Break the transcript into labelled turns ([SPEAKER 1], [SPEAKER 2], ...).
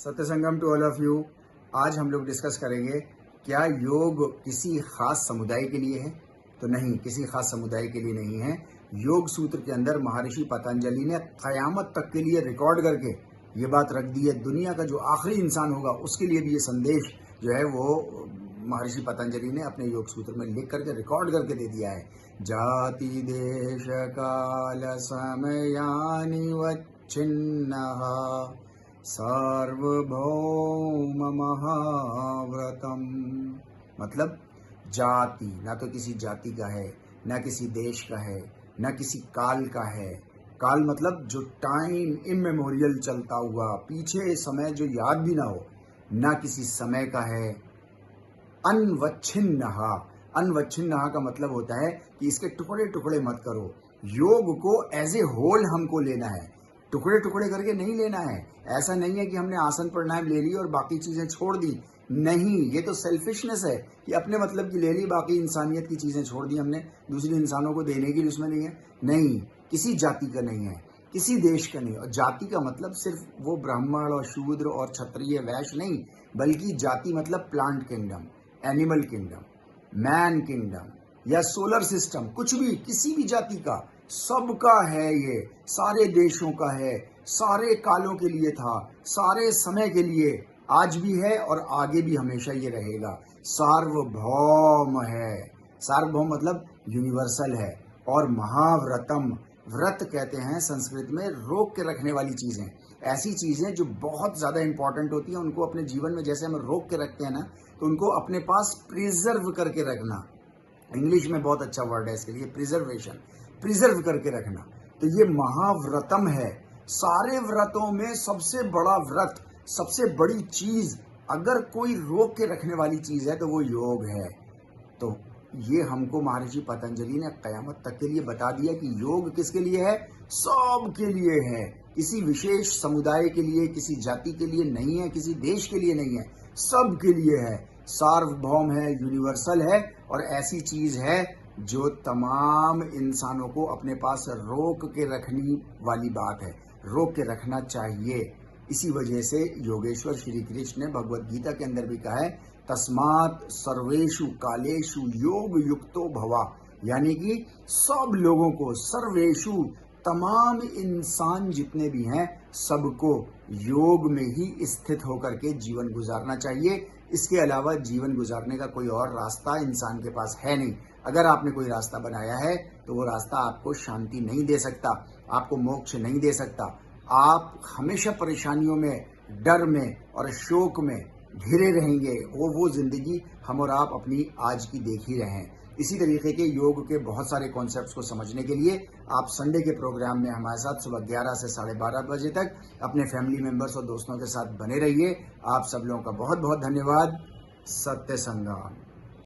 [SPEAKER 1] सत्य संगम to all of you. आज हम लोग डिस्कस करेंगे क्या योग किसी खास समुदाय के लिए है। तो नहीं, किसी खास समुदाय के लिए नहीं है। योग सूत्र के अंदर महर्षि पतंजलि ने कयामत तक के लिए रिकॉर्ड करके ये बात रख दी है। दुनिया का जो आखिरी इंसान होगा उसके लिए भी ये संदेश जो है वो महर्षि पतंजलि ने अपने योग सूत्र में लिख करके रिकॉर्ड करके दे दिया है। जाति देश काल समयानि वच्छिन्नः सार्वभौम महाव्रतम। मतलब जाति ना तो किसी जाति का है, ना किसी देश का है, ना किसी काल का है। काल मतलब जो टाइम इमेमोरियल चलता हुआ पीछे समय जो याद भी ना हो, ना किसी समय का है। अनवच्छिन्नः, अनवच्छिन्नः का मतलब होता है कि इसके टुकड़े टुकड़े मत करो। योग को एज ए होल हमको लेना है, टुकड़े टुकड़े करके नहीं लेना है। ऐसा नहीं है कि हमने आसन प्राणायाम ले ली और बाकी चीजें छोड़ दी। नहीं, ये तो सेल्फिशनेस है कि अपने मतलब की ले ली, बाकी इंसानियत की चीजें छोड़ दी हमने, दूसरी इंसानों को देने की उसमें नहीं है। नहीं, किसी जाति का नहीं है, किसी देश का नहीं। और जाति का मतलब सिर्फ वो ब्राह्मण और शूद्र और क्षत्रिय वैश्य नहीं, बल्कि जाति मतलब plant kingdom, animal kingdom, man kingdom या सोलर सिस्टम, कुछ भी, किसी भी जाति का, सबका है। ये सारे देशों का है, सारे कालों के लिए था, सारे समय के लिए आज भी है और आगे भी हमेशा ये रहेगा। सार्वभौम है। सार्वभौम मतलब यूनिवर्सल है। और महाव्रतम, व्रत कहते हैं संस्कृत में रोक के रखने वाली चीजें, ऐसी चीजें जो बहुत ज्यादा इंपॉर्टेंट होती हैं, उनको अपने जीवन में जैसे हम रोक के रखते हैं ना, तो उनको अपने पास प्रिजर्व करके रखना। इंग्लिश में बहुत अच्छा वर्ड है इसके लिए, प्रिजर्वेशन, प्रिजर्व करके रखना। तो ये महाव्रतम है। सारे व्रतों में सबसे बड़ा व्रत, सबसे बड़ी चीज अगर कोई रोक के रखने वाली चीज है तो वो योग है। तो ये हमको महर्षि पतंजलि ने कयामत तक के लिए बता दिया कि योग किसके लिए है, सब के लिए है। किसी विशेष समुदाय के लिए, किसी जाति के लिए नहीं है, किसी देश के लिए नहीं है, सब के लिए है। सार्वभौम है, यूनिवर्सल है और ऐसी चीज है जो तमाम इंसानों को अपने पास रोक के रखने वाली बात है, रोक के रखना चाहिए। इसी वजह से योगेश्वर श्री कृष्ण ने भगवत गीता के अंदर भी कहा है, तस्मात् सर्वेषु कालेषु योग युक्तो भवा। यानी कि सब लोगों को, सर्वेषु तमाम इंसान जितने भी हैं, सबको योग में ही स्थित होकर के जीवन गुजारना चाहिए। इसके अलावा जीवन गुजारने का कोई और रास्ता इंसान के पास है नहीं। अगर आपने कोई रास्ता बनाया है तो वो रास्ता आपको शांति नहीं दे सकता, आपको मोक्ष नहीं दे सकता। आप हमेशा परेशानियों में, डर में और शोक में घिरे रहेंगे। वो जिंदगी हम और आप अपनी आज की देख ही रहे हैं। इसी तरीके के योग के बहुत सारे कॉन्सेप्ट्स को समझने के लिए आप संडे के प्रोग्राम में हमारे साथ सुबह 11 से 12:30 बजे तक अपने फैमिली मेंबर्स और दोस्तों के साथ बने रहिए। आप सब लोगों का बहुत बहुत धन्यवाद। सत्य संगम।